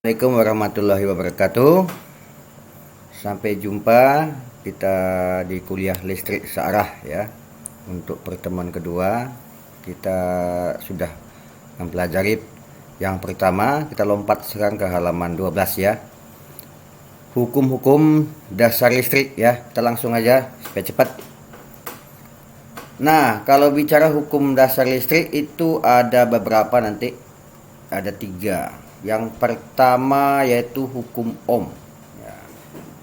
Assalamualaikum warahmatullahi wabarakatuh. Sampai jumpa kita di kuliah listrik searah ya. Untuk pertemuan kedua kita sudah mempelajari yang pertama. Kita lompat sekarang ke halaman 12 ya. Hukum-hukum dasar listrik ya. Kita langsung aja supaya cepat. Nah, kalau bicara hukum dasar listrik itu ada beberapa nanti. Ada 3. Yang pertama yaitu hukum Ohm. Ya,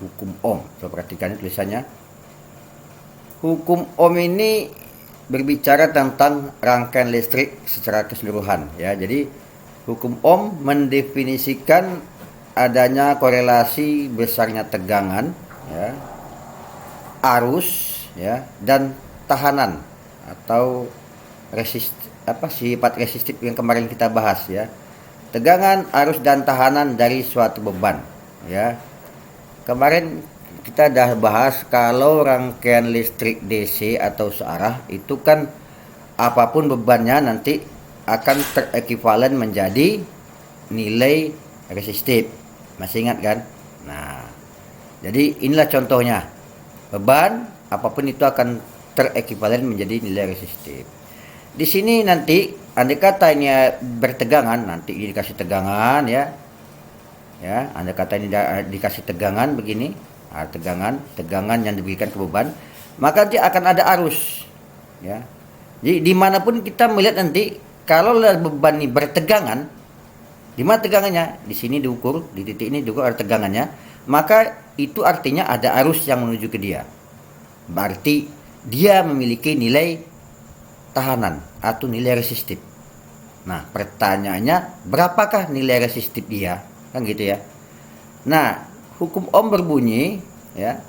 hukum Ohm. Coba perhatikan tulisannya. Hukum Ohm ini berbicara tentang rangkaian listrik secara keseluruhan. Ya, jadi hukum Ohm mendefinisikan adanya korelasi besarnya tegangan, ya, arus, ya, dan tahanan atau sifat resistif yang kemarin kita bahas ya. Tegangan, arus, dan tahanan dari suatu beban ya. Kemarin kita dah bahas kalau rangkaian listrik DC atau searah itu kan apapun bebannya nanti akan terekivalen menjadi nilai resistif. Masih ingat kan? Nah, jadi inilah contohnya. Beban apapun itu akan terekivalen menjadi nilai resistif. Di sini nanti andai kata ini bertegangan, nanti ini dikasih tegangan ya. Ya, andai kata ini dikasih tegangan begini, tegangan yang diberikan ke beban, maka dia akan ada arus. Ya. Jadi dimanapun kita melihat nanti kalau beban ini bertegangan, di mana tegangannya? Di sini diukur, di titik ini diukur ada tegangannya, maka itu artinya ada arus yang menuju ke dia. Berarti dia memiliki nilai tahanan atau nilai resistif. Nah, pertanyaannya berapakah nilai resistif dia? Kan gitu ya. Nah, hukum Ohm berbunyi ya,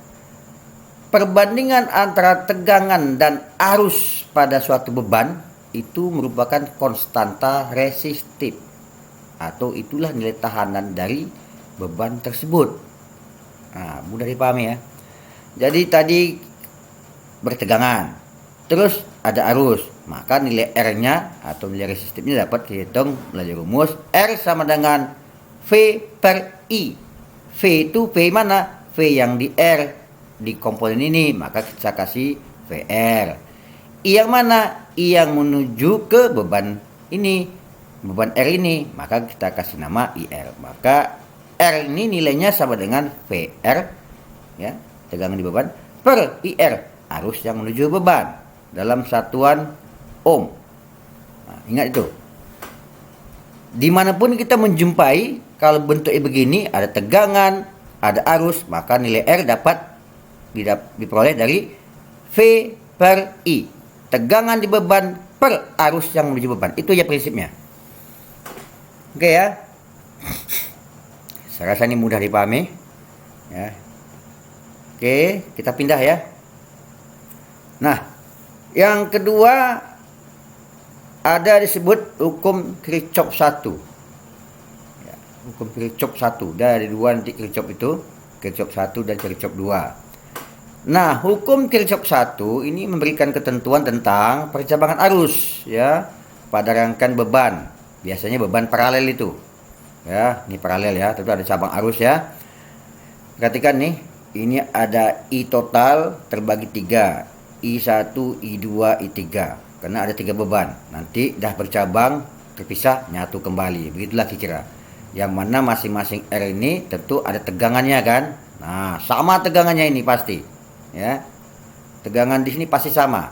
perbandingan antara tegangan dan arus pada suatu beban itu merupakan konstanta resistif atau itulah nilai tahanan dari beban tersebut. Nah, mudah dipahami ya. Jadi tadi bertegangan, terus ada arus, maka nilai R-nya atau nilai resistifnya dapat dihitung melalui rumus R sama dengan V per I. V itu V mana? V yang di R di komponen ini, maka kita kasih VR. I yang mana? I yang menuju ke beban ini, beban R ini, maka kita kasih nama IR. Maka R ini nilainya sama dengan VR ya, tegangan di beban, per IR, arus yang menuju beban dalam satuan ohm. Nah, ingat itu. Dimanapun kita menjumpai kalau bentuknya begini, ada tegangan, ada arus, maka nilai R dapat diperoleh dari V per I. Tegangan di beban per arus yang menuju beban. Itu ya prinsipnya. Oke ya. Saya rasa ini mudah dipahami. Ya. Oke, kita pindah ya. Nah, yang kedua ada disebut hukum Kirchhoff 1. Ya, hukum Kirchhoff 1. Dari dua nanti Kirchhoff itu, Kirchhoff 1 dan Kirchhoff 2. Nah, hukum Kirchhoff 1 ini memberikan ketentuan tentang percabangan arus ya pada rangkaian beban. Biasanya beban paralel itu. Ya, ini paralel ya, tentu ada cabang arus ya. Perhatikan nih, ini ada I total terbagi 3. I1, I2, I3. Karena ada 3 beban. Nanti dah bercabang, terpisah, nyatu kembali. Begitulah kira-kira. Yang mana masing-masing R ini tentu ada tegangannya kan. Nah, sama tegangannya ini pasti. Ya. Tegangan di sini pasti sama.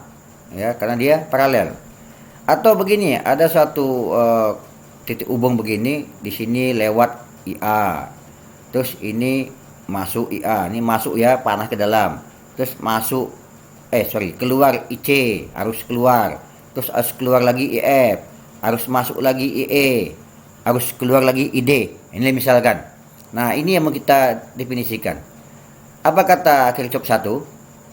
Ya, karena dia paralel. Atau begini, ada suatu titik hubung begini, di sini lewat IA. Terus ini masuk IA. Ini masuk ya, panah ke dalam. Terus masuk keluar IC, harus keluar. Terus harus keluar lagi IF, harus masuk lagi IE, harus keluar lagi ID. Ini misalkan. Nah, ini yang mau kita definisikan. Apa kata Kirchhoff 1?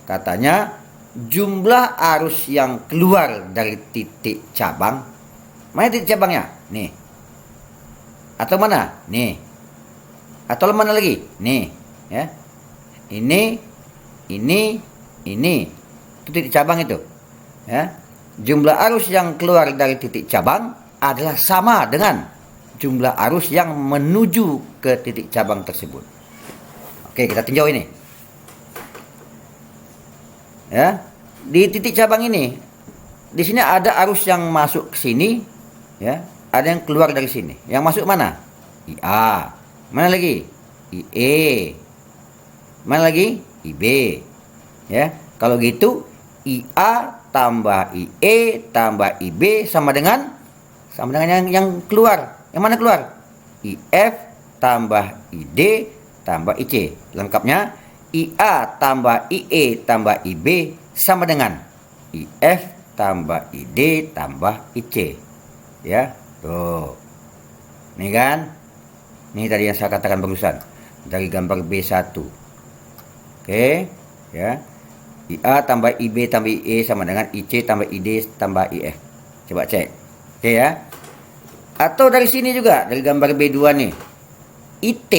Katanya jumlah arus yang keluar dari titik cabang. Mana titik cabangnya? Nih. Atau mana? Nih. Atau mana lagi? Nih, ya. Ini itu titik cabang itu ya. Jumlah arus yang keluar dari titik cabang adalah sama dengan jumlah arus yang menuju ke ke titik cabang tersebut. Oke, kita tinjau ini. Ya, di titik cabang ini, di sini ada arus yang masuk ke sini, ya, ada yang keluar dari sini. Yang masuk mana? IA. Mana lagi? IE. Mana lagi? IB. Ya, kalau gitu IA tambah IE tambah IB sama dengan yang keluar. Yang mana keluar? IF tambah ID tambah IC. Lengkapnya IA tambah IE tambah IB sama dengan IF tambah ID tambah IC. Ya, tuh. Nih kan? Ini tadi yang saya katakan barusan dari gambar B1. Oke, ya. IA tambah IB tambah IE sama dengan IC tambah ID tambah IF. Coba cek. Oke ya. Atau dari sini juga, dari gambar B2 nih. IT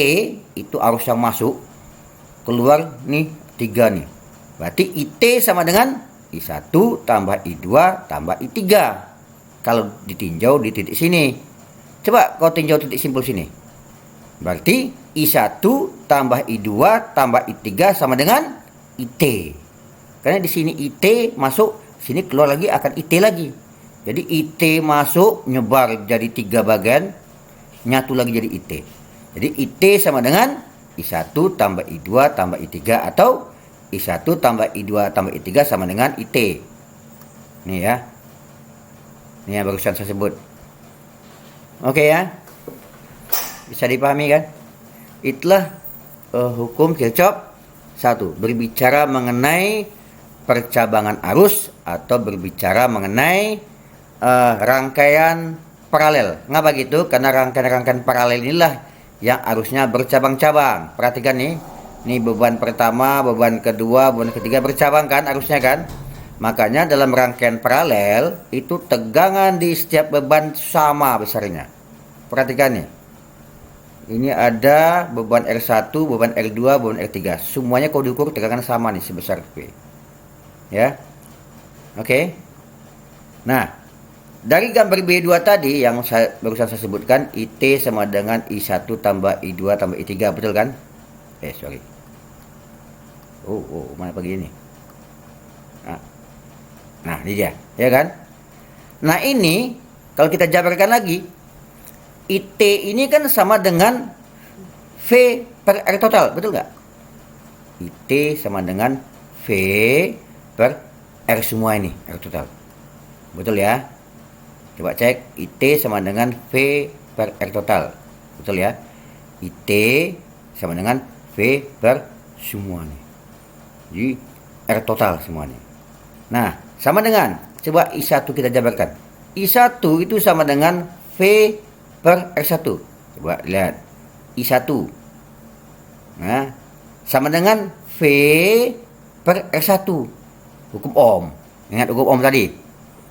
itu arus yang masuk, keluar nih 3 nih. Berarti IT sama dengan I1 tambah I2 tambah I3. Kalau ditinjau di titik sini. Coba kau tinjau titik simpul sini. Berarti I1 tambah I2 tambah I3 sama dengan IT. Karena di sini IT masuk, sini keluar lagi akan IT lagi. Jadi IT masuk nyebar jadi 3 bagian, nyatu lagi jadi IT. Jadi IT sama dengan I1 tambah I2 tambah I3 atau I1 tambah I2 tambah I3 sama dengan IT. Nih ya. Ini yang barusan saya sebut. Oke ya. Bisa dipahami kan? Itulah hukum Kirchhoff. 1. Berbicara mengenai percabangan arus atau berbicara mengenai rangkaian paralel. Ngapa gitu? Karena rangkaian-rangkaian paralel inilah yang arusnya bercabang-cabang. Perhatikan nih. Ini beban pertama, beban kedua, beban ketiga bercabang kan arusnya kan? Makanya dalam rangkaian paralel itu tegangan di setiap beban sama besarnya. Perhatikan nih. Ini ada beban R1, beban R2, beban R3. Semuanya kalau diukur tegangan sama nih sebesar V. Ya. Oke. Nah, dari gambar B2 tadi yang barusan saya sebutkan, IT sama dengan I1 tambah I2 tambah I3, betul kan? Sorry. Mana pagi ini? Nah, ini dia, ya kan? Nah, ini kalau kita jabarkan lagi, IT ini kan sama dengan V per R total, betul nggak? IT sama dengan V per R semua ini, R total. Betul ya? Coba cek, IT sama dengan V per R total. Betul ya? IT sama dengan V per semua nih. Jadi R total semuanya. Nah, sama dengan, coba I1 kita jabarkan. I1 itu sama dengan V per R1. Coba lihat. I1. Nah, sama dengan V per R1. Hukum Ohm. Ingat hukum Ohm tadi.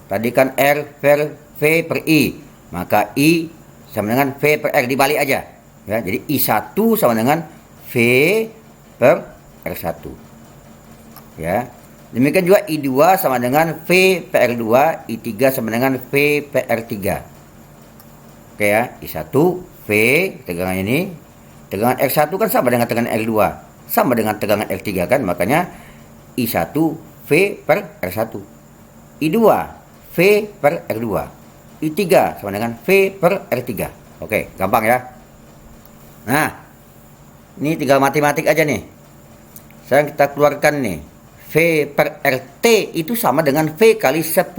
Tadi kan R per V per I. Maka I sama dengan V per R, dibalik aja. Ya, jadi I1 sama dengan V per R1. Ya. Demikian juga I2 sama dengan V per R2, I3 sama dengan V per R3. Oke ya, I1 V tegangan ini, tegangan R1 kan sama dengan tegangan R2, sama dengan tegangan R3 kan, makanya I1 V per R1, I2 V per R2, I3 sama dengan V per R3. Oke, gampang ya. Nah, ini tinggal matematik aja nih. Sekarang kita keluarkan nih. V per RT itu sama dengan V kali 1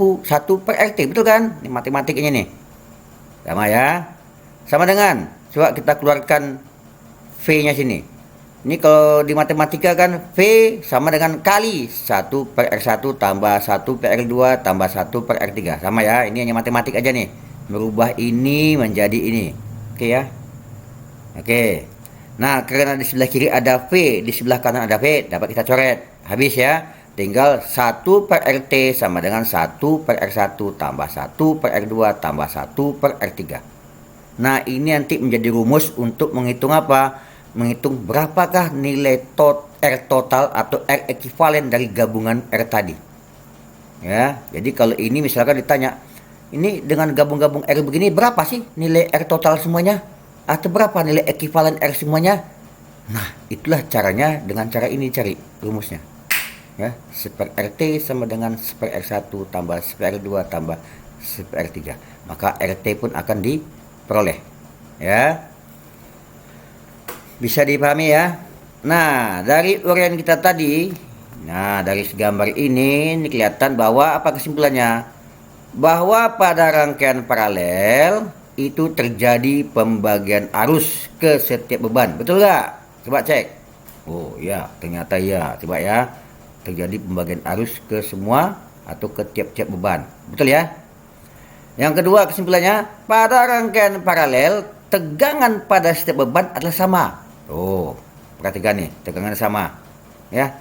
per RT, betul kan? Ini matematiknya nih. Sama ya. Sama dengan, coba kita keluarkan V-nya sini. Ini kalau di matematika kan V sama dengan kali 1 per R1 tambah 1 per R2 tambah 1 per R3. Sama ya, ini hanya matematik aja nih. Merubah ini menjadi ini. Oke ya. Oke. Nah, karena di sebelah kiri ada V, di sebelah kanan ada V, dapat kita coret. Habis ya. Tinggal 1 per RT sama dengan 1 per R1 tambah 1 per R2 tambah 1 per R3. Nah, ini nanti menjadi rumus untuk menghitung apa? Menghitung berapakah nilai R total atau R ekuivalen dari gabungan R tadi. Ya, jadi kalau ini misalkan ditanya, ini dengan gabung-gabung R begini berapa sih nilai R total semuanya? Atau berapa nilai ekivalen R semuanya? Nah, itulah caranya, dengan cara ini cari rumusnya. Ya, 1 RT sama dengan 1 R1 tambah 1 R2 tambah 1 R3. Maka RT pun akan diperoleh. Ya. Bisa dipahami ya? Nah, dari uraian kita tadi, nah dari gambar ini kelihatan bahwa apa kesimpulannya? Bahwa pada rangkaian paralel itu terjadi pembagian arus ke setiap beban. Betul nggak? Coba cek. Oh ya, ternyata ya. Coba ya. Terjadi pembagian arus ke semua atau ke tiap-tiap beban. Betul ya? Yang kedua kesimpulannya, pada rangkaian paralel tegangan pada setiap beban adalah sama. Oh, perhatikan nih, tegangan sama. Ya.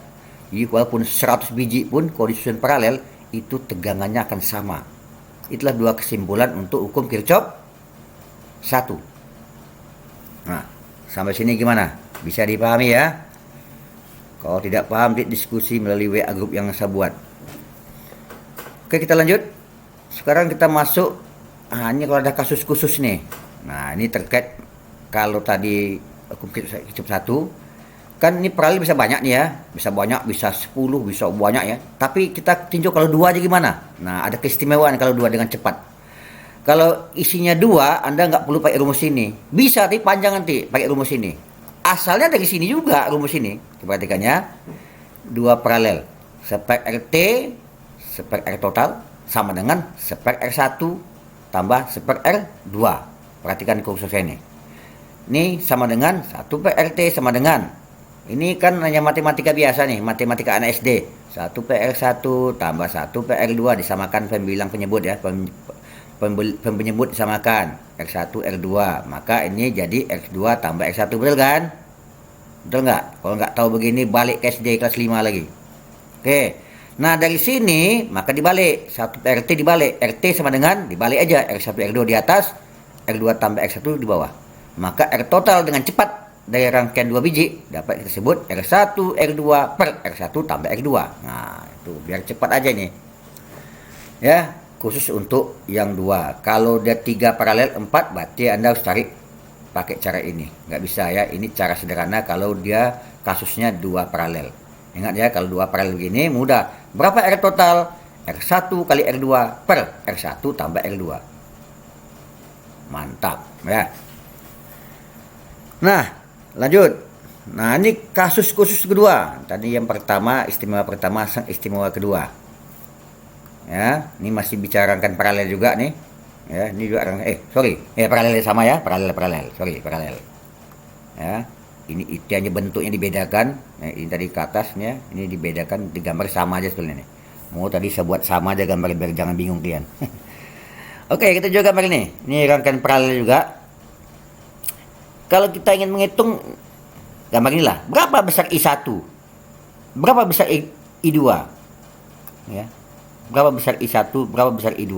Jadi walaupun 100 biji pun kalau disusun paralel itu tegangannya akan sama. Itulah dua kesimpulan untuk hukum Kirchhoff 1. Nah, sampai sini gimana? Bisa dipahami ya? Kalau tidak paham, diskusi melalui WA grup yang saya buat. Oke, kita lanjut. Sekarang kita masuk. Ini kalau ada kasus khusus nih. Nah, ini terkait kalau tadi hukum Kirchhoff 1. Kan ini paralel bisa banyak nih ya. Bisa banyak, bisa 10, bisa banyak ya. Tapi kita tinjau kalau 2 aja gimana? Nah, ada keistimewaan kalau 2 dengan cepat. Kalau isinya 2, Anda nggak perlu pakai rumus ini. Bisa, tapi panjang nanti pakai rumus ini. Asalnya dari sini juga rumus ini. Perhatikan ya. 2 paralel. 1 RT, 1 R total sama dengan 1 R1 tambah 1 R2. Perhatikan khususnya ini. Ini sama dengan 1 RT sama dengan, ini kan hanya matematika biasa nih, matematika anak SD. 1 PR1 tambah 1 PR2 disamakan pembilang penyebut ya. Penyebut disamakan R1 R2. Maka ini jadi X2 tambah X1, betul kan? Betul nggak? Kalau nggak tahu begini balik ke SD kelas 5 lagi. Oke. Nah, dari sini maka dibalik. 1 RT dibalik. RT sama dengan dibalik aja. R1 R2 di atas, R2 tambah X1 di bawah. Maka R total dengan cepat dari rangkaian 2 biji dapat kita sebut R1 R2 per R1 tambah R2. Nah, itu biar cepat aja nih. Ya, khusus untuk yang 2. Kalau dia 3 paralel 4 berarti Anda harus cari pakai cara ini. Nggak bisa ya, ini cara sederhana kalau dia kasusnya 2 paralel. Ingat ya, kalau 2 paralel begini mudah. Berapa R total? R1 kali R2 per R1 tambah R2. Mantap ya. Nah, lanjut. Nah, ini kasus khusus kedua. Tadi yang pertama, istimewa pertama, istimewa kedua. Ya, ini masih bicarakan paralel juga nih. Ya, ini juga paralel sama ya, paralel. Paralel. Ya, ini IT hanya bentuknya dibedakan. Nah, ini tadi ke atasnya, ini dibedakan, digambar sama aja sebetulnya nih. Mau tadi saya buat sama aja gambar biar jangan bingung kalian. Oke, kita juga gambar ini. Ini rangkaian paralel juga. Kalau kita ingin menghitung gambar inilah, berapa besar I1? Berapa besar I2? Ya. Berapa besar I1, berapa besar I2?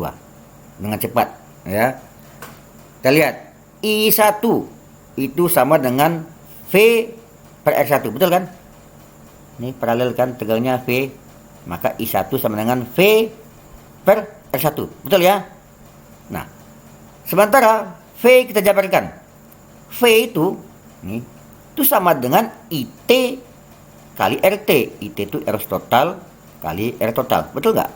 Dengan cepat, ya. Kita lihat, I1 itu sama dengan V per R1, betul kan? Ini paralel kan, tegangnya V, maka I1 sama dengan V per R1, betul ya? Nah, sementara V kita jabarkan. V itu sama dengan IT kali RT. IT itu R total kali R total. Betul nggak?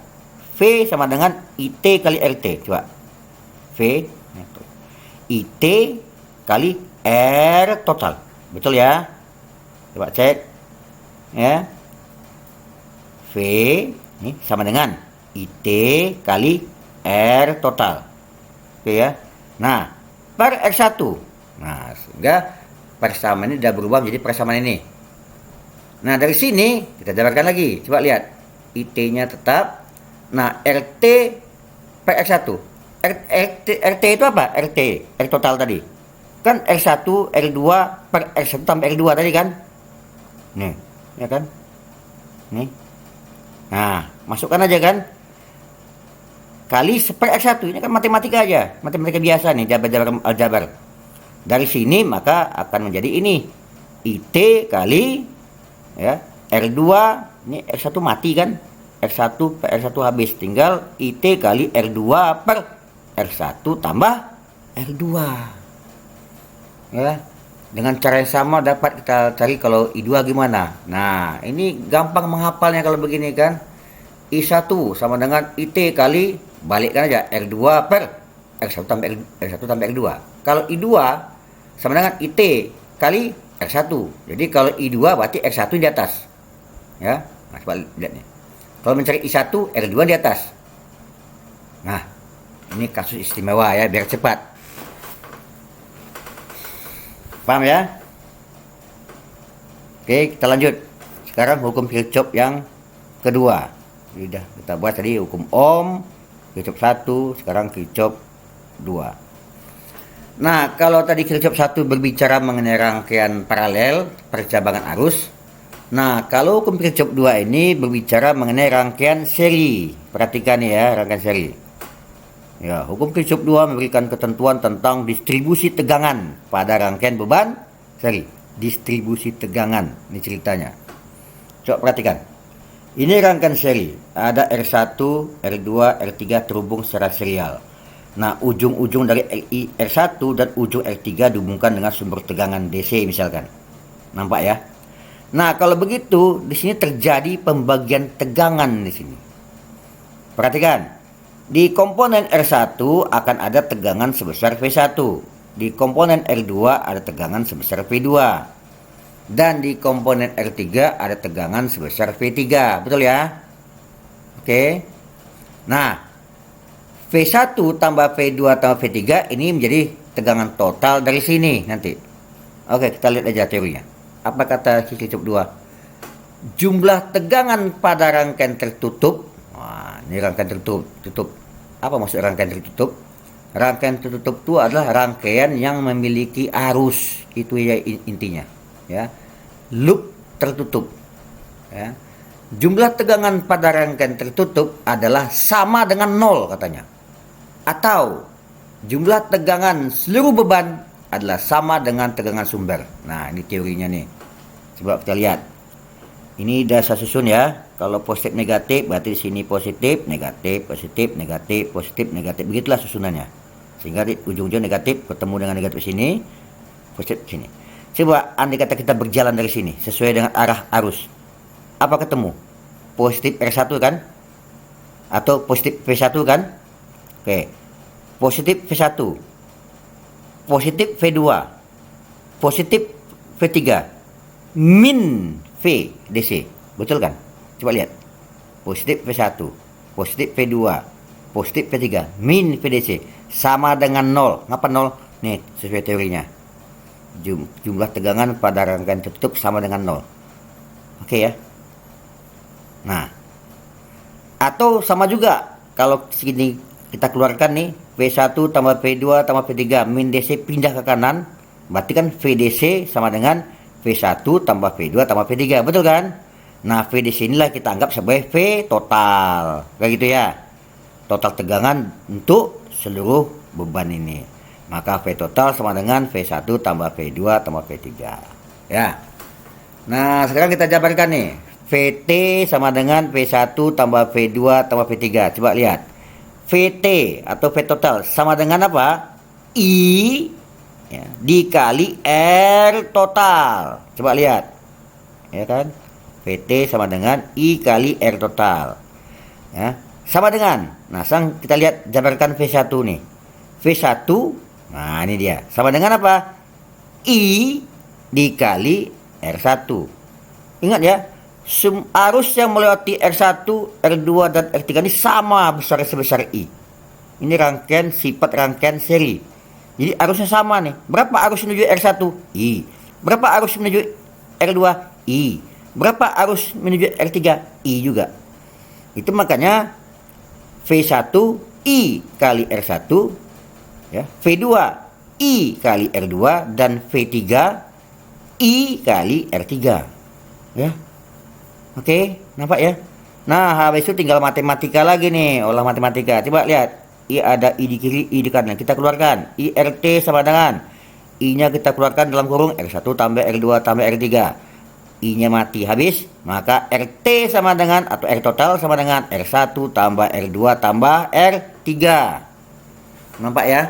V sama dengan IT kali RT. Coba. V IT kali R total. Betul ya? Coba cek. Ya. V ini sama dengan IT kali R total. Oke ya. Nah, per R1. Nah, sehingga persamaan ini sudah berubah menjadi persamaan ini. Nah, dari sini kita jabarkan lagi. Coba lihat. IT-nya tetap. Nah, RT per R1. RT itu apa? RT, R total tadi. Kan R1, R2 per R1 tambah R2 tadi kan? Nih, ya kan? Nih. Nah, masukkan aja kan? Kali 1 per R1. Ini kan matematika aja. Matematika biasa nih, jabar aljabar. Dari sini maka akan menjadi ini IT kali ya R2, ini R1 mati kan, R1 per R1 habis, tinggal IT kali R2 per R1 tambah R2. Ya. Dengan cara yang sama dapat kita cari kalau I2 gimana. Nah, ini gampang menghafalnya kalau begini kan. I1 sama dengan IT kali, balikkan aja R2 per R1 tambah R1 tambah R2. Kalau I2 sama dengan IT kali R1. Jadi kalau I2 berarti R1 di atas. Ya. Nah, coba lihat nih. Kalau mencari I1, R2 di atas. Nah, ini kasus istimewa ya, biar cepat. Paham ya? Oke, kita lanjut. Sekarang hukum Kirchhoff yang kedua. Sudah kita buat tadi hukum Ohm, Kirchhoff 1, sekarang Kirchhoff 2. Nah, kalau tadi Kirchhoff 1 berbicara mengenai rangkaian paralel percabangan arus. Nah, kalau hukum Kirchhoff 2 ini berbicara mengenai rangkaian seri. Perhatikan ya, rangkaian seri. Ya, hukum Kirchhoff 2 memberikan ketentuan tentang distribusi tegangan pada rangkaian beban seri. Distribusi tegangan, ini ceritanya. Coba perhatikan. Ini rangkaian seri, ada R1, R2, R3 terhubung secara serial. Nah, ujung-ujung dari R1 dan ujung R3 dihubungkan dengan sumber tegangan DC misalkan. Nampak ya? Nah, kalau begitu di sini terjadi pembagian tegangan di sini. Perhatikan. Di komponen R1 akan ada tegangan sebesar V1. Di komponen R2 ada tegangan sebesar V2. Dan di komponen R3 ada tegangan sebesar V3. Betul ya? Oke. Nah, V1 tambah V2 tambah V3 ini menjadi tegangan total dari sini nanti. Oke, kita lihat aja teorinya. Apa kata Kirchhoff 2? Jumlah tegangan pada rangkaian tertutup. Wah, ini rangkaian tertutup. Apa maksud rangkaian tertutup? Rangkaian tertutup itu adalah rangkaian yang memiliki arus. Itu ya intinya. Ya, loop tertutup. Ya. Jumlah tegangan pada rangkaian tertutup adalah sama dengan 0 katanya. Atau jumlah tegangan seluruh beban adalah sama dengan tegangan sumber. Nah, ini teorinya nih. Coba kita lihat. Ini udah saya susun ya. Kalau positif negatif berarti di sini positif, negatif, positif, negatif, positif, negatif. Begitulah susunannya. Sehingga di ujung-ujung negatif ketemu dengan negatif sini, positif sini. Coba andai kata kita berjalan dari sini sesuai dengan arah arus. Apa ketemu? Positif R1 kan? Atau positif V1 kan? Oke. Positif V1. Positif V2. Positif V3. Min V DC. Betul kan? Coba lihat. Positif V1, positif V2, positif V3, min VDC sama dengan 0. Ngapa 0? Nih, sesuai teorinya. Jumlah tegangan pada rangkaian tertutup sama dengan 0. Oke ya. Nah, atau sama juga kalau segini kita keluarkan nih V1 tambah V2 tambah V3 min DC pindah ke kanan, berarti kan VDC sama dengan V1 tambah V2 tambah V3, betul kan? Nah, V di sinilah kita anggap sebagai V total. Kayak gitu ya. Total tegangan untuk seluruh beban ini. Maka V total sama dengan V1 tambah V2 tambah V3. Ya. Nah, sekarang kita jabarkan nih. VT sama dengan V1 tambah V2 tambah V3. Coba lihat. VT atau V total sama dengan apa? I ya, dikali R total. Coba lihat. Ya kan? VT sama dengan I kali R total. Ya, sama dengan. Nah, sekarang kita lihat jabarkan V1 nih. V1, nah ini dia. Sama dengan apa? I dikali R1. Ingat ya, arus yang melewati R1, R2 dan R3 ini sama besar sebesar I. Ini rangkaian sifat rangkaian seri. Jadi arusnya sama nih. Berapa arus menuju R1? I. Berapa arus menuju R2? I. Berapa arus menuju R3? I juga. Itu makanya V1 I kali R1 ya, V2 I kali R2 dan V3 I kali R3. Ya. Oke, nampak ya? Nah, habis itu tinggal matematika lagi nih, olah matematika. Coba lihat. I ada I di kiri, I di kanan. Kita keluarkan. IRT sama dengan I-nya kita keluarkan dalam kurung R1 tambah R2 tambah R3. I-nya mati habis, maka RT sama dengan atau R total sama dengan R1 tambah R2 tambah R3. Nampak ya?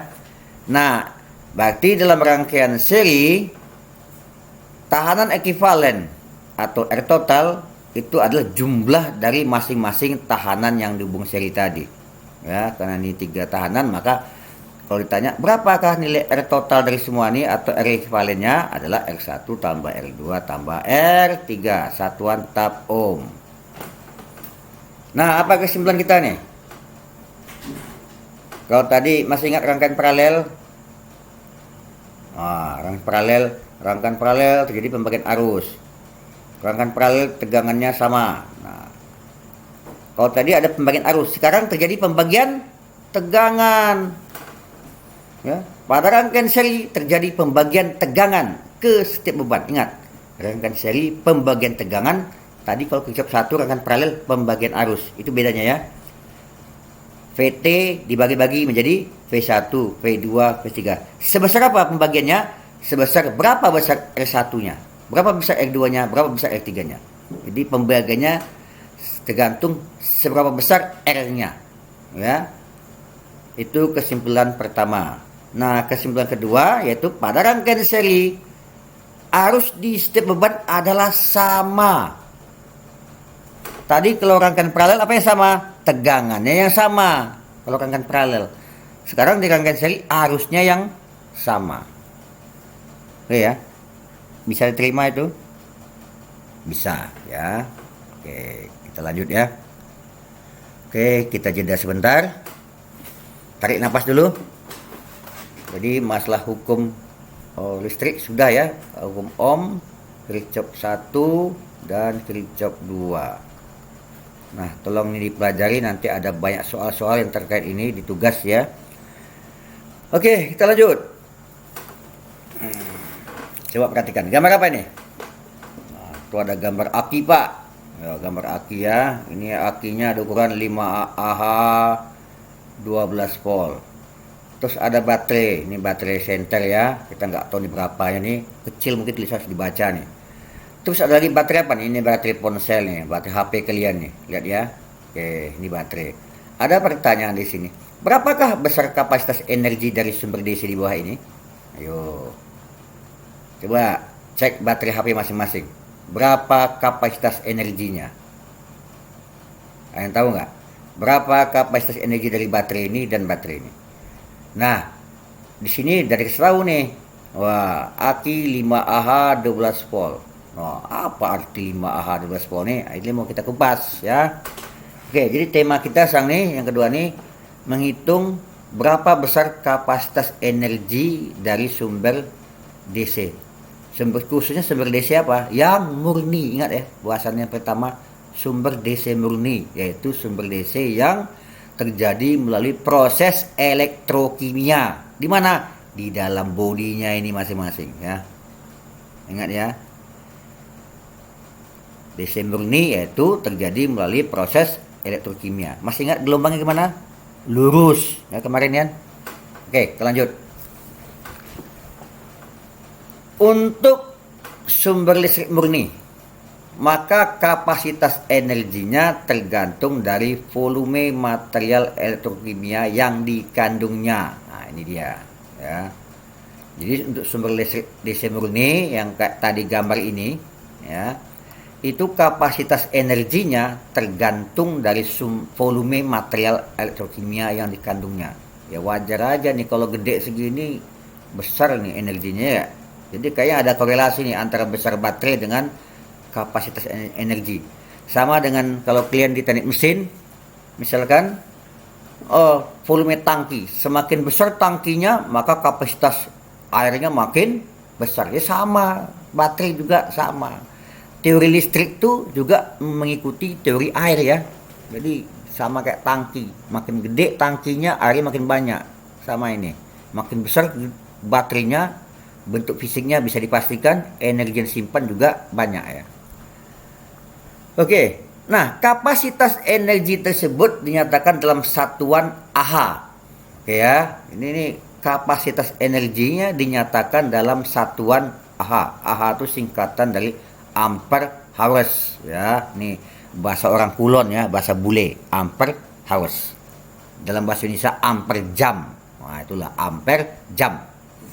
Nah, Berarti dalam rangkaian seri, tahanan ekivalen atau R total itu adalah jumlah dari masing-masing tahanan yang dihubung seri tadi. Ya, karena ini 3 tahanan, maka kalau ditanya berapakah nilai R total dari semua ini atau R ekivalennya adalah R1 tambah R2 tambah R3 satuan tap ohm. Nah, apa kesimpulan kita nih? Kalau tadi masih ingat rangkaian paralel? Rangkaian paralel terjadi pembagian arus. Rangkaian paralel tegangannya sama. Nah, kalau tadi ada pembagian arus, sekarang terjadi pembagian tegangan. Ya, pada rangkaian seri terjadi pembagian tegangan ke setiap beban. Ingat, rangkaian seri pembagian tegangan. Tadi kalau Kirchhoff 1 rangkaian paralel pembagian arus. Itu bedanya ya. VT dibagi-bagi menjadi V1, V2, V3. Sebesar apa pembagiannya? Sebesar berapa besar R1-nya? Berapa besar R2-nya? Berapa besar R3-nya? Jadi pembagiannya tergantung seberapa besar R-nya. Ya. Itu kesimpulan pertama. Nah, kesimpulan kedua yaitu pada rangkaian seri arus di setiap beban adalah sama. Tadi kalau rangkaian paralel apa yang sama? Tegangannya yang sama. Kalau rangkaian paralel. Sekarang di rangkaian seri arusnya yang sama. Oke ya. Bisa diterima itu? Bisa ya. Oke, kita lanjut ya. Oke, kita jeda sebentar. Tarik napas dulu. Jadi masalah hukum listrik sudah ya. Hukum Ohm, Kirchhoff 1 dan Kirchhoff 2. Nah, tolong ini dipelajari, nanti ada banyak soal-soal yang terkait ini di tugas ya. Oke, kita lanjut. Coba perhatikan, gambar apa ini? Nah, itu ada gambar aki Pak. Ya, gambar aki ya. Ini akinya ada ukuran 5Ah 12 volt. Terus ada baterai, ini baterai senter ya. Kita nggak tahu ini berapa ya nih. Kecil mungkin tulisan harus dibaca nih. Terus ada lagi baterai apa nih? Ini baterai ponsel nih, baterai HP kalian nih. Lihat ya. Oke, ini baterai. Ada pertanyaan di sini. Berapakah besar kapasitas energi dari sumber DC di bawah ini? Ayo. Coba cek baterai HP masing-masing. Berapa kapasitas energinya? Kalian tahu nggak? Berapa kapasitas energi dari baterai ini dan baterai ini? Nah, di sini dari tahu nih. Wah, aki 5Ah 12 volt. Nah, apa arti 5Ah 12 volt nih? Ini mau kita kupas ya. Oke, jadi tema kita sang nih, yang kedua nih, menghitung berapa besar kapasitas energi dari sumber DC. Khususnya sumber DC apa? Yang murni. Ingat ya, bahasannya pertama sumber DC murni, yaitu sumber DC yang terjadi melalui proses elektrokimia. Di mana? Di dalam bodinya ini masing-masing ya. Ingat ya. DC murni yaitu terjadi melalui proses elektrokimia. Masih ingat gelombangnya gimana? Lurus ya kemarin ya. Oke, kita lanjut. Untuk sumber listrik murni, maka kapasitas energinya tergantung dari volume material elektrokimia yang dikandungnya. Nah, ini dia ya. Jadi untuk sumber listrik DC murni yang kayak tadi gambar ini ya, itu kapasitas energinya tergantung dari volume material elektrokimia yang dikandungnya. Ya wajar aja nih kalau gede segini besar nih energinya ya. Jadi kayaknya ada korelasi nih antara besar baterai dengan kapasitas energi. Sama dengan kalau kalian di teknik mesin, misalkan volume tangki, semakin besar tangkinya maka kapasitas airnya makin besar. Ya sama, baterai juga sama. Teori listrik itu juga mengikuti teori air ya. Jadi sama kayak tangki, makin gede tangkinya airnya makin banyak. Sama ini, makin besar baterainya, bentuk fisiknya bisa dipastikan, energi yang simpan juga banyak ya. Oke, nah kapasitas energi tersebut dinyatakan dalam satuan Ah. Oke ya, ini kapasitas energinya dinyatakan dalam satuan Ah. Ah itu singkatan dari ampere hours ya. Nih bahasa orang Kulon ya, bahasa bule, ampere hours. Dalam bahasa Indonesia ampere jam. Nah, itulah ampere jam.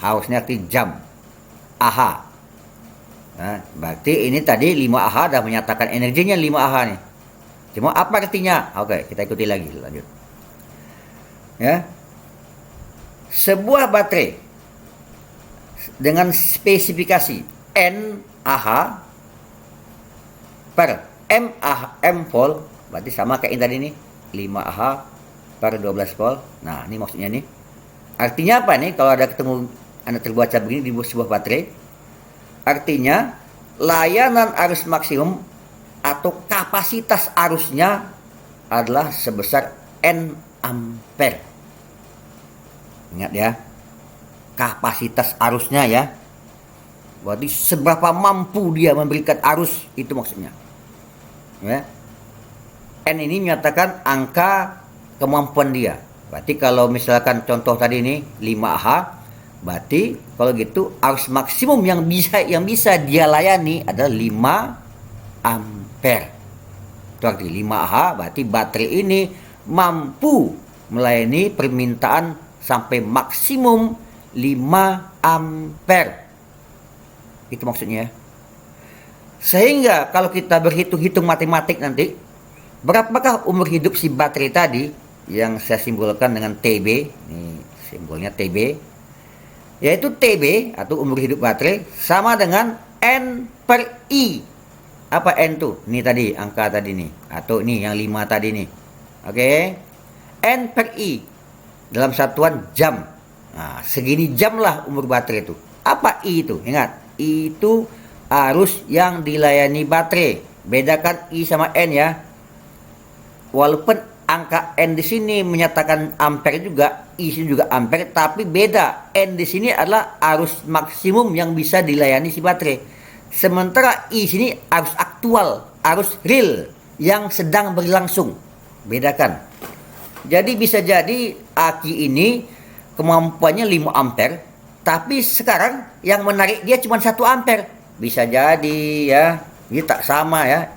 harusnya arti jam. AH. Nah, berarti ini tadi 5 AH dah menyatakan energinya 5 AH nih. Cuma apa artinya? Oke, kita ikuti lagi, lanjut. Ya. Sebuah baterai dengan spesifikasi N AH per M AH, M volt, berarti sama kayak yang tadi nih, 5 AH per 12 volt. Nah, ini maksudnya nih. Artinya apa nih kalau ada ketemu Anda terbaca begini di sebuah baterai? Artinya layanan arus maksimum atau kapasitas arusnya adalah sebesar N ampere. Ingat ya, kapasitas arusnya ya. Berarti seberapa mampu dia memberikan arus, itu maksudnya. Ya. N ini menyatakan angka kemampuan dia. Berarti kalau misalkan contoh tadi ini 5 AH, berarti kalau gitu arus maksimum yang bisa dia layani adalah 5 ampere. Itu arti 5 AH, berarti baterai ini mampu melayani permintaan sampai maksimum 5 ampere. Itu maksudnya. Sehingga kalau kita berhitung-hitung matematik nanti, berapakah umur hidup si baterai tadi yang saya simbolkan dengan TB. Ini simbolnya TB. Yaitu TB atau umur hidup baterai sama dengan N per I. Apa N tuh? Ini tadi angka tadi nih, atau ini yang 5 tadi nih. Oke. N per I dalam satuan jam. Nah, segini jam lah umur baterai itu. Apa I itu? Ingat, I itu arus yang dilayani baterai. Bedakan I sama N ya. Walaupun angka N di sini menyatakan ampere juga, I sini juga ampere, tapi beda. N di sini adalah arus maksimum yang bisa dilayani si baterai. Sementara I sini arus aktual, arus real yang sedang berlangsung. Bedakan. Jadi bisa jadi aki ini kemampuannya 5 ampere, tapi sekarang yang menarik dia cuma 1 ampere. Bisa jadi ya, ini tak sama ya.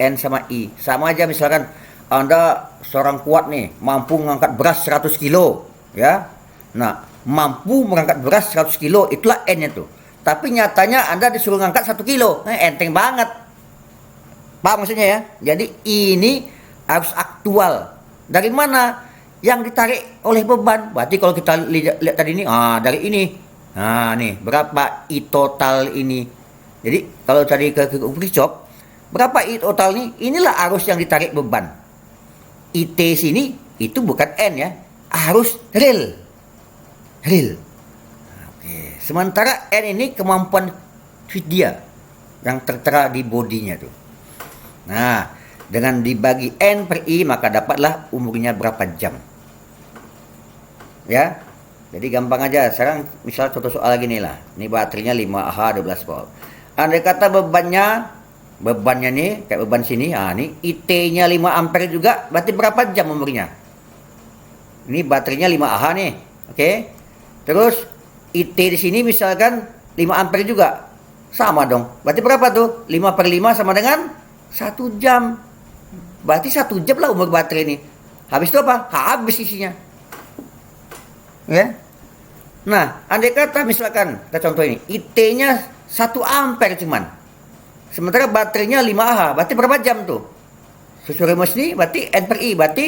N sama I. Sama aja misalkan Anda seorang kuat nih, mampu mengangkat beras 100 kilo, ya. Nah, mampu mengangkat beras 100 kilo, itulah N-nya tuh. Tapi nyatanya Anda disuruh ngangkat 1 kilo, enteng banget. Paham maksudnya ya? Jadi ini harus aktual. Dari mana? Yang ditarik oleh beban. Berarti kalau kita lihat tadi ini, dari ini. Nah, nih, berapa I total ini? Jadi, kalau tadi ke free shop, berapa I total nih? Inilah arus yang ditarik beban. IT sini itu bukan N ya, arus real. Oke. Sementara N ini kemampuan dia yang tertera di bodinya tuh. Nah, dengan dibagi N per I maka dapatlah umurnya berapa jam. Ya. Jadi gampang aja. Sekarang misal contoh soal gini lah. Ini baterainya 5 Ah 12 volt. Andai kata bebannya nih kayak beban sini, nih IT-nya 5 ampere juga, berarti berapa jam umurnya? Ini baterainya 5 Ah nih. Oke. Terus IT di sini misalkan 5 ampere juga. Sama dong. Berarti berapa tuh? 5 per 5 sama dengan 1 jam. Berarti 1 jam lah umur baterai ini. Habis itu apa? Habis isinya. Ya. Nah, andai kata misalkan kita contoh ini, IT-nya 1 ampere cuman. Sementara baterainya 5 Ah, berarti berapa jam tuh? Sesuai rumus ini berarti N per I, berarti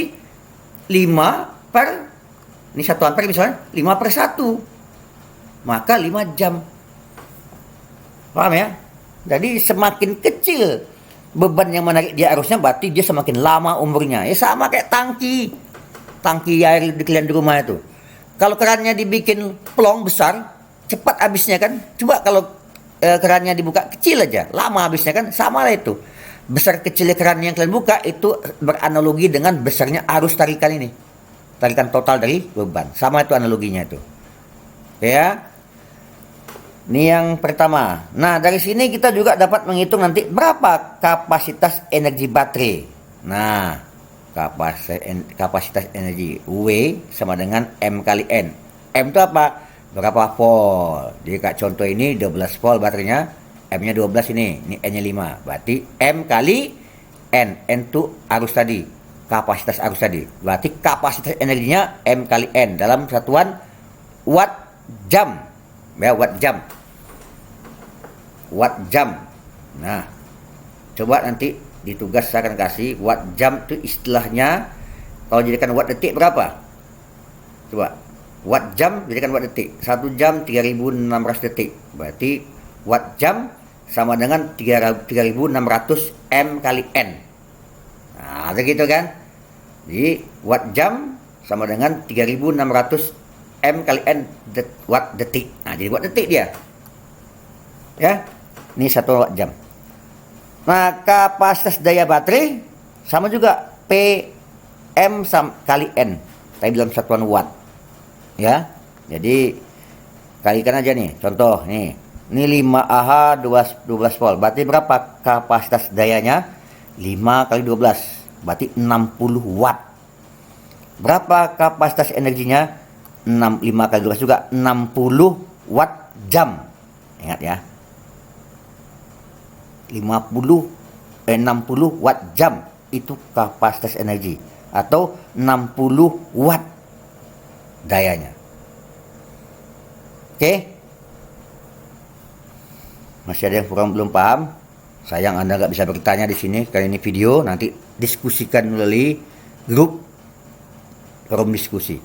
5 per, ini 1 ampere misalnya, 5 per 1. Maka 5 jam. Paham ya? Jadi semakin kecil beban yang menarik dia arusnya, berarti dia semakin lama umurnya. Ya sama kayak tangki air di kalian di rumah itu. Kalau kerannya dibikin plong besar, cepat habisnya kan. Coba kalau kerannya dibuka kecil aja, lama habisnya kan. Sama lah itu. Besar kecilnya keran yang kalian buka itu beranalogi dengan besarnya arus tarikan ini. Tarikan total dari beban. Sama itu analoginya itu. Ya. Ini yang pertama. Nah, dari sini kita juga dapat menghitung nanti berapa kapasitas energi baterai. Nah, kapasitas energi W sama dengan M kali N. M itu apa? Berapa volt. Jadi kayak contoh ini 12 volt baterainya, M-nya 12 ini N-nya 5. Berarti M kali N. N itu arus tadi, kapasitas arus tadi. Berarti kapasitas energinya M kali N dalam satuan watt jam. ya, watt jam. Watt jam. Nah, coba nanti di tugas saya akan kasih watt jam itu istilahnya, kalau jadikan watt detik berapa? Coba, watt jam jadikan watt detik. 1 jam 3600 detik. Berarti watt jam sama dengan 3600 M kali N. Nah, begitu kan? Jadi watt jam sama dengan 3600 M kali N watt detik. Nah, jadi watt detik dia. Ya. Ini 1 watt jam. Nah, kapasitas daya baterai sama juga PM kali N. Tadi bilang satuan watt. Ya. Jadi kalikan aja nih. Contoh nih. Ini 5Ah 12 volt. Berarti berapa kapasitas dayanya? 5 kali 12. Berarti 60 watt. Berapa kapasitas energinya? 5 kali 12 juga 60 watt jam. Ingat ya. 60 watt jam itu kapasitas energi atau 60 watt dayanya. Oke? Masih ada yang belum paham? Sayang Anda nggak bisa bertanya di sini karena ini video. Nanti diskusikan melalui grup forum diskusi.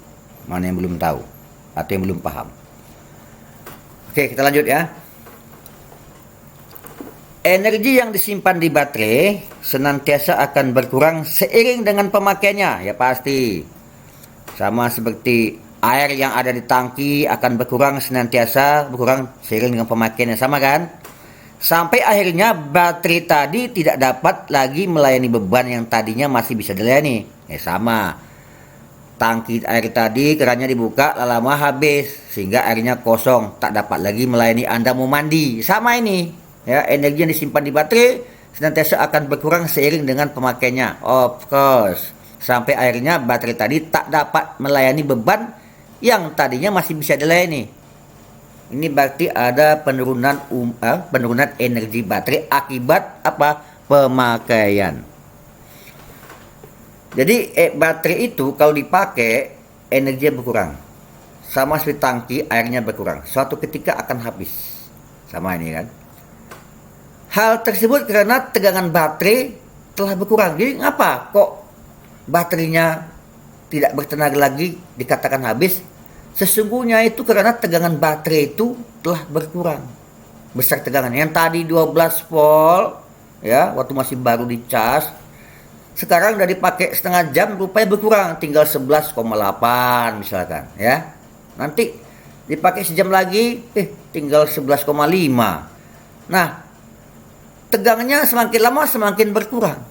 Mana yang belum tahu atau yang belum paham. Oke, kita lanjut ya. Energi yang disimpan di baterai senantiasa akan berkurang seiring dengan pemakaiannya. Ya pasti. Sama seperti air yang ada di tangki akan berkurang senantiasa berkurang seiring dengan pemakaiannya, sama kan? Sampai akhirnya baterai tadi tidak dapat lagi melayani beban yang tadinya masih bisa dilayani. Sama. Tangki air tadi kerannya dibuka lama habis sehingga airnya kosong, tak dapat lagi melayani Anda mau mandi. Sama ini. Ya, energi yang disimpan di baterai senantiasa akan berkurang seiring dengan pemakaiannya. Of course. Sampai akhirnya baterai tadi tak dapat melayani beban yang tadinya masih bisa dilayani. Ini berarti ada penurunan energi baterai akibat apa? Pemakaian. Jadi baterai itu kalau dipakai energinya berkurang. Sama seperti tangki airnya berkurang. Suatu ketika akan habis. Sama ini kan. Hal tersebut karena tegangan baterai telah berkurang. Jadi ngapa kok baterainya tidak bertenaga lagi dikatakan habis? Sesungguhnya itu karena tegangan baterai itu telah berkurang. Besar tegangan. Yang tadi 12 volt ya, waktu masih baru dicas, sekarang udah dipakai setengah jam rupanya berkurang tinggal 11,8 misalkan ya. Nanti dipakai sejam lagi tinggal 11,5. Nah, tegangannya semakin lama semakin berkurang.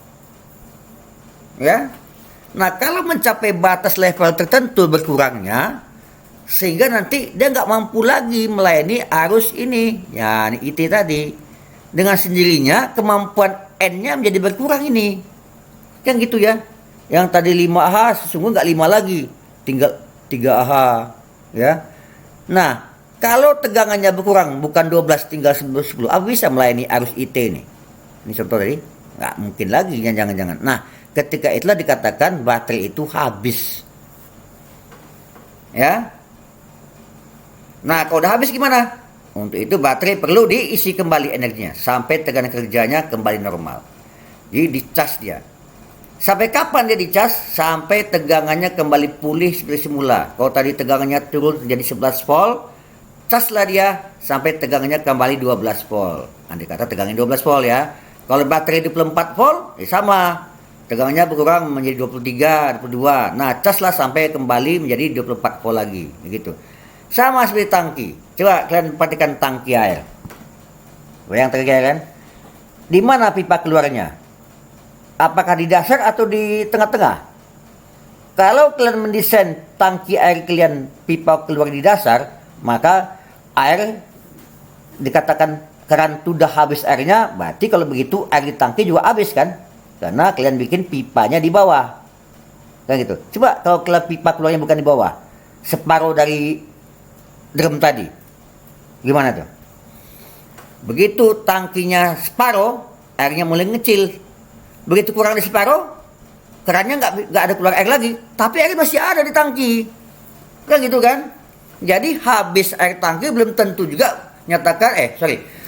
Ya. Nah, kalau mencapai batas level tertentu berkurangnya, sehingga nanti dia nggak mampu lagi melayani arus ini, ya IT tadi. Dengan sendirinya kemampuan N-nya menjadi berkurang ini. Kan gitu ya. Yang tadi 5Ah sesungguhnya nggak 5 lagi, tinggal 3Ah ya. Nah, kalau tegangannya berkurang bukan 12 tinggal 10, apa bisa melayani arus IT ini? Ini contoh tadi, nggak mungkin lagi, jangan-jangan. Nah, ketika itulah dikatakan baterai itu habis. Ya. Nah, kalau udah habis gimana? Untuk itu baterai perlu diisi kembali energinya sampai tegangan kerjanya kembali normal. Jadi dicas dia. Sampai kapan dia dicas? Sampai tegangannya kembali pulih seperti semula. Kalau tadi tegangannya turun menjadi 11 volt, caslah dia sampai tegangannya kembali 12 volt. Andai kata tegangannya 12 volt ya. Kalau baterai 24 volt, sama. Tegangannya berkurang menjadi 23, 22. Nah, caslah sampai kembali menjadi 24 volt lagi. Begitu. Sama seperti tangki. Coba kalian perhatikan tangki air. Bayang tangki air kan? Di mana pipa keluarnya? Apakah di dasar atau di tengah-tengah? Kalau kalian mendesain tangki air kalian pipa keluar di dasar, maka air dikatakan keran sudah habis airnya, berarti kalau begitu air di tangki juga habis kan? Karena kalian bikin pipanya di bawah. Kan gitu. Coba kalau kalian pipa keluarnya bukan di bawah, separuh dari drum tadi, gimana tuh? Begitu tangkinya separuh, airnya mulai ngecil. Begitu kurang dari separuh, kerannya nggak ada keluar air lagi, tapi air masih ada di tangki. Kan gitu kan? Jadi habis air tangki belum tentu juga nyatakan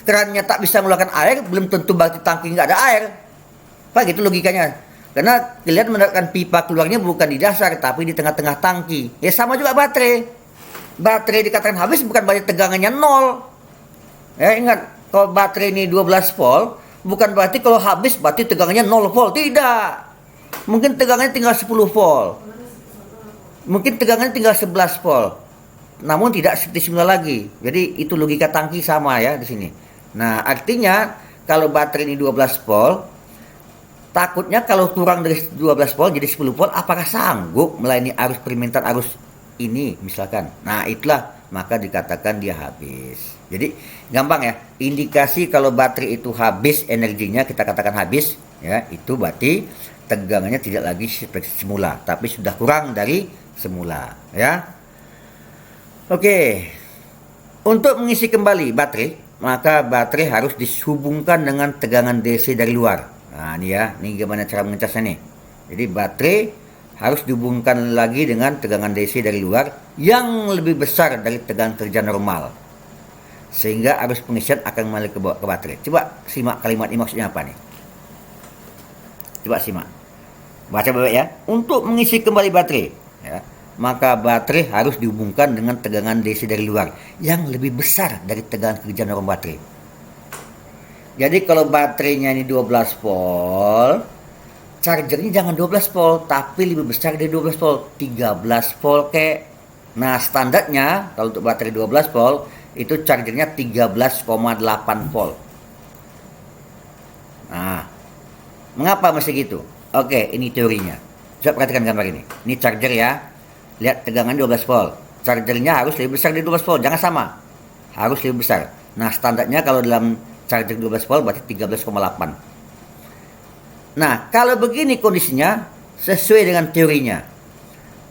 kerannya tak bisa mengeluarkan air, belum tentu berarti tangki nggak ada air. Pak, gitu logikanya. Karena kalian menerapkan pipa keluarnya bukan di dasar tapi di tengah-tengah tangki. Ya sama juga baterai. Baterai dikatakan habis bukan berarti tegangannya nol. Ya ingat, kalau baterai ini 12 volt, bukan berarti kalau habis berarti tegangannya 0 volt. Tidak. Mungkin tegangannya tinggal 10 volt. Mungkin tegangannya tinggal 11 volt. Namun tidak seperti semula lagi. Jadi itu logika tangki sama ya di sini. Nah, artinya kalau baterai ini 12 volt, takutnya kalau kurang dari 12 volt jadi 10 volt, apakah sanggup melayani arus permintaan arus ini misalkan. Nah, itulah maka dikatakan dia habis. Jadi gampang ya, indikasi kalau baterai itu habis energinya, kita katakan habis ya, itu berarti tegangannya tidak lagi seperti semula, tapi sudah kurang dari semula ya. Oke. Untuk mengisi kembali baterai, maka baterai harus dihubungkan dengan tegangan DC dari luar. Nah, ini ya, ini gimana cara mengecasnya nih. Jadi baterai harus dihubungkan lagi dengan tegangan DC dari luar yang lebih besar dari tegangan kerja normal. Sehingga arus pengisian akan mengalir ke baterai. Coba simak kalimat ini maksudnya apa nih. Coba simak. Baca baik ya. Untuk mengisi kembali baterai, ya, maka baterai harus dihubungkan dengan tegangan DC dari luar yang lebih besar dari tegangan kerja normal baterai. Jadi kalau baterainya ini 12 volt, chargernya jangan 12 volt, tapi lebih besar dari 12 volt, 13 volt kek. Nah, standarnya kalau untuk baterai 12 volt itu chargernya 13,8 volt. Nah, mengapa mesti gitu? Oke, ini teorinya. Coba perhatikan gambar ini. Ini charger ya. Lihat tegangan 12 volt. Chargernya harus lebih besar dari 12 volt, jangan sama. Harus lebih besar. Nah, standarnya kalau dalam charger 12 volt berarti 13,8. Nah, kalau begini kondisinya sesuai dengan teorinya.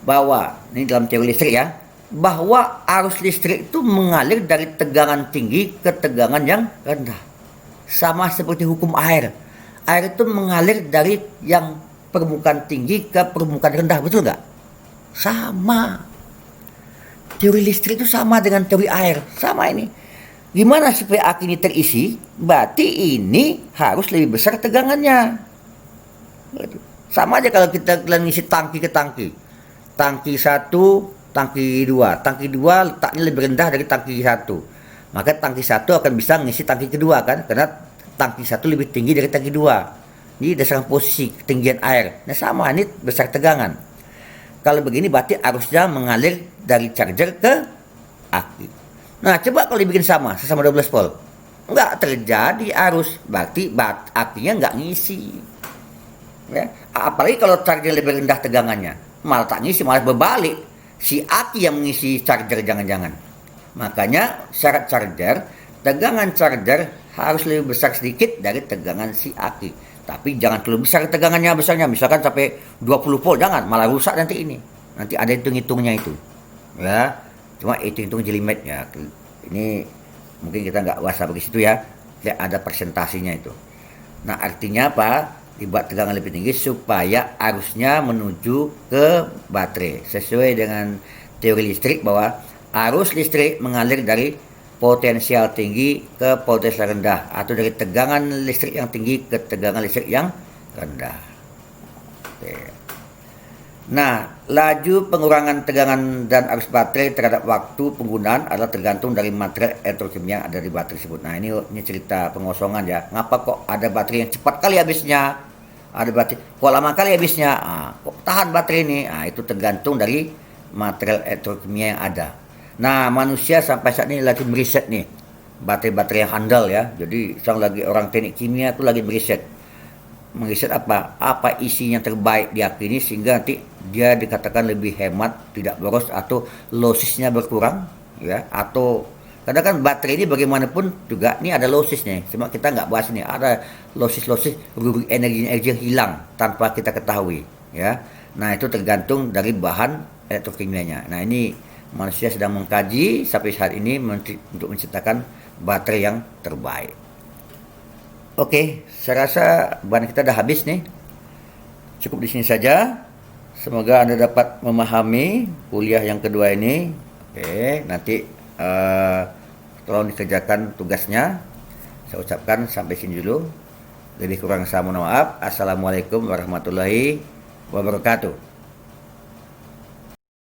Bahwa, ini dalam teori listrik ya, bahwa arus listrik itu mengalir dari tegangan tinggi ke tegangan yang rendah. Sama seperti hukum air. Air itu mengalir dari yang permukaan tinggi ke permukaan rendah, betul nggak? Sama. Teori listrik itu sama dengan teori air. Sama ini. Gimana supaya aki ini terisi? Berarti ini harus lebih besar tegangannya. Sama aja kalau kita ngisi tangki ke tangki. Tangki 1, tangki 2. Tangki 2 letaknya lebih rendah dari tangki 1. Maka tangki 1 akan bisa ngisi tangki kedua kan? Karena tangki 1 lebih tinggi dari tangki 2. Ini berdasarkan posisi ketinggian air. Nah sama, ini besar tegangan. Kalau begini berarti arusnya mengalir dari charger ke aki. Nah coba kalau dibikin sama 12 volt. Nggak terjadi arus. Berarti akinya nggak ngisi. Ya. Apalagi kalau charger lebih rendah tegangannya. Malah tak ngisi, malah berbalik. Si aki yang mengisi charger jangan-jangan. Makanya syarat charger, tegangan charger harus lebih besar sedikit dari tegangan si aki. Tapi jangan terlalu besar tegangannya besarnya. Misalkan sampai 20 volt, jangan. Malah rusak nanti ini. Nanti ada hitung-hitungnya itu. Ya, cuma hitung-hitung jelimet ya. Ini mungkin kita nggak usah pergi situ ya. Lihat ada presentasinya itu. Nah artinya apa? Dibuat tegangan lebih tinggi supaya arusnya menuju ke baterai. Sesuai dengan teori listrik bahwa arus listrik mengalir dari potensial tinggi ke potensial rendah, atau dari tegangan listrik yang tinggi ke tegangan listrik yang rendah. Oke. Nah, laju pengurangan tegangan dan arus baterai terhadap waktu penggunaan adalah tergantung dari material elektrokimia yang ada di baterai tersebut. Nah, ini cerita pengosongan ya. Ngapa kok ada baterai yang cepat kali habisnya? Ada baterai kok lama kali habisnya? Kok tahan baterai ini? Itu tergantung dari material elektrokimia yang ada. Nah, manusia sampai saat ini lagi meriset nih baterai-baterai yang handal ya. Jadi orang teknik kimia itu lagi meriset apa? Apa isinya terbaik diyakini sehingga nanti dia dikatakan lebih hemat, tidak boros atau lossesnya berkurang ya. Atau karena kan baterai ini bagaimanapun juga ini ada lossesnya. Cuma kita nggak bahas ini. Ada losses rugi energi yang hilang tanpa kita ketahui ya. Nah, itu tergantung dari bahan elektrokimianya. Nah, ini manusia sedang mengkaji sampai saat ini untuk menciptakan baterai yang terbaik. Oke, saya rasa bahan kita dah habis nih. Cukup di sini saja. Semoga Anda dapat memahami kuliah yang kedua ini Oke, nanti tolong dikerjakan tugasnya. Saya ucapkan sampai sini dulu. Lebih kurang saya mohon maaf. Assalamualaikum warahmatullahi wabarakatuh.